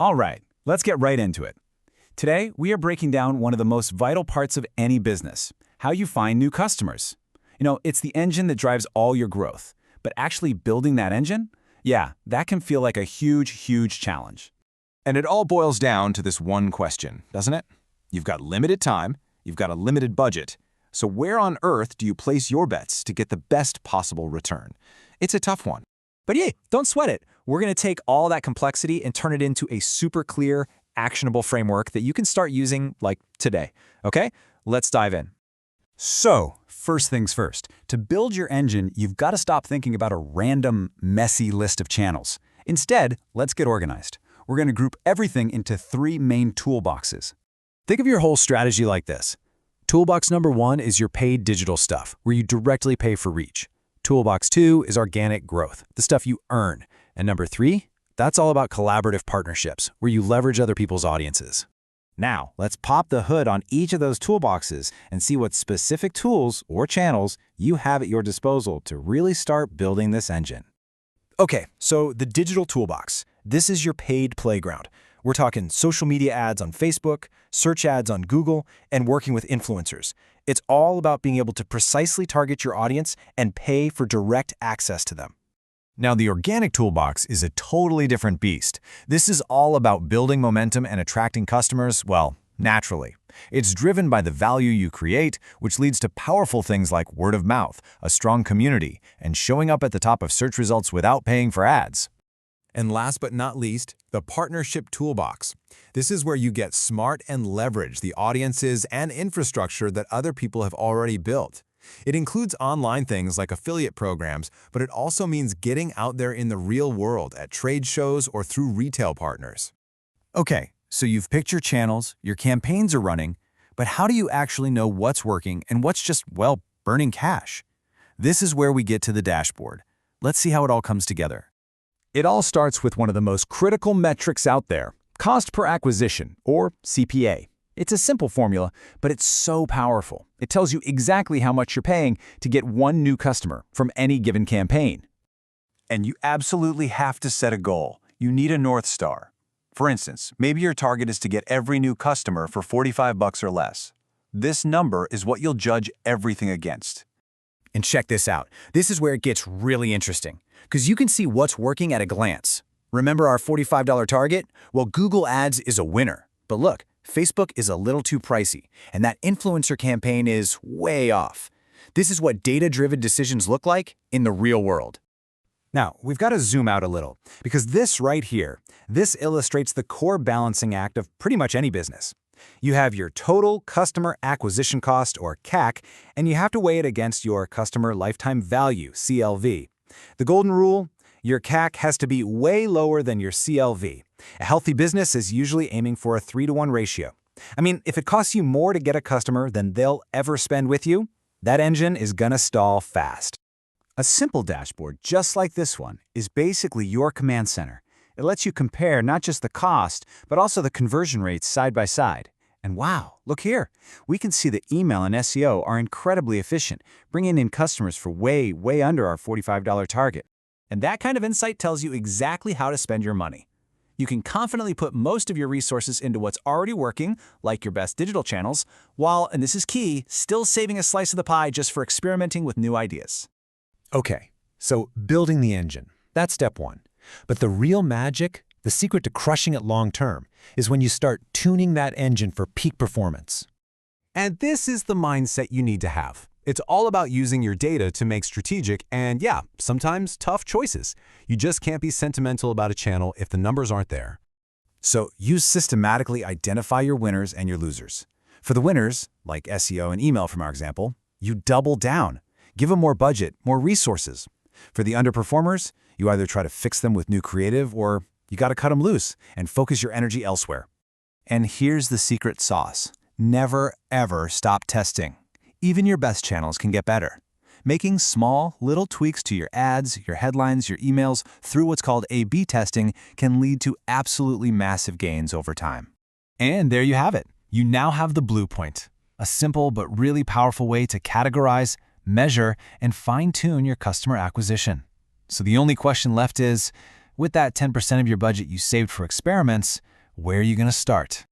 All right, let's get right into it. Today, we are breaking down one of the most vital parts of any business, how you find new customers. It's the engine that drives all your growth. But actually building that engine? Yeah, that can feel like a huge challenge. And it all boils down to this one question, doesn't it? You've got limited time, you've got a limited budget. So where on earth do you place your bets to get the best possible return? It's a tough one. But yeah, don't sweat it. We're going to take all that complexity and turn it into a super clear, actionable framework that you can start using like today. Okay? Let's dive in. So, first things first, to build your engine, you've got to stop thinking about a random, messy list of channels. Instead, let's get organized. We're going to group everything into 3 main toolboxes. Think of your whole strategy like this. Toolbox number 1 is your paid digital stuff, where you directly pay for reach. Toolbox 2 is organic growth, the stuff you earn. And number 3, that's all about collaborative partnerships, where you leverage other people's audiences. Now, let's pop the hood on each of those toolboxes and see what specific tools or channels you have at your disposal to really start building this engine. Okay, so the digital toolbox. This is your paid playground. We're talking social media ads on Facebook, search ads on Google, and working with influencers. It's all about being able to precisely target your audience and pay for direct access to them. Now, the organic toolbox is a totally different beast. This is all about building momentum and attracting customers, well, naturally. It's driven by the value you create, which leads to powerful things like word of mouth, a strong community, and showing up at the top of search results without paying for ads. And last but not least, the partnership toolbox. This is where you get smart and leverage the audiences and infrastructure that other people have already built. It includes online things like affiliate programs, but it also means getting out there in the real world at trade shows or through retail partners. Okay, so you've picked your channels, your campaigns are running, but how do you actually know what's working and what's just, well, burning cash? This is where we get to the dashboard. Let's see how it all comes together. It all starts with one of the most critical metrics out there, cost per acquisition, or CPA. It's a simple formula, but it's so powerful. It tells you exactly how much you're paying to get one new customer from any given campaign. And you absolutely have to set a goal. You need a North Star. For instance, maybe your target is to get every new customer for $45 or less. This number is what you'll judge everything against. And check this out. This is where it gets really interesting, because you can see what's working at a glance. Remember our $45 target? Well, Google Ads is a winner. But look, Facebook is a little too pricey, and that influencer campaign is way off. This is what data-driven decisions look like in the real world. Now, we've got to zoom out a little, because this right here, this illustrates the core balancing act of pretty much any business. You have your total customer acquisition cost, or CAC, and you have to weigh it against your customer lifetime value, CLV. The golden rule? Your CAC has to be way lower than your CLV. A healthy business is usually aiming for a 3-to-1 ratio. I mean, if it costs you more to get a customer than they'll ever spend with you, that engine is gonna stall fast. A simple dashboard just like this one is basically your command center. It lets you compare not just the cost, but also the conversion rates side by side. And wow, look here. We can see that email and SEO are incredibly efficient, bringing in customers for way under our $45 target. And that kind of insight tells you exactly how to spend your money. You can confidently put most of your resources into what's already working, like your best digital channels, while, and this is key, still saving a slice of the pie just for experimenting with new ideas. Okay, so building the engine, that's step 1. But the real magic, the secret to crushing it long term, is when you start tuning that engine for peak performance. And this is the mindset you need to have. It's all about using your data to make strategic and, yeah, sometimes tough choices. You just can't be sentimental about a channel if the numbers aren't there. So you systematically identify your winners and your losers. For the winners, like SEO and email from our example, you double down. Give them more budget, more resources. For the underperformers, you either try to fix them with new creative or you got to cut them loose and focus your energy elsewhere. And here's the secret sauce. Never, ever stop testing. Even your best channels can get better. Making small, little tweaks to your ads, your headlines, your emails through what's called A/B testing can lead to absolutely massive gains over time. And there you have it. You now have the blue point, a simple but really powerful way to categorize, measure, and fine-tune your customer acquisition. So the only question left is, with that 10% of your budget you saved for experiments, Where are you going to start?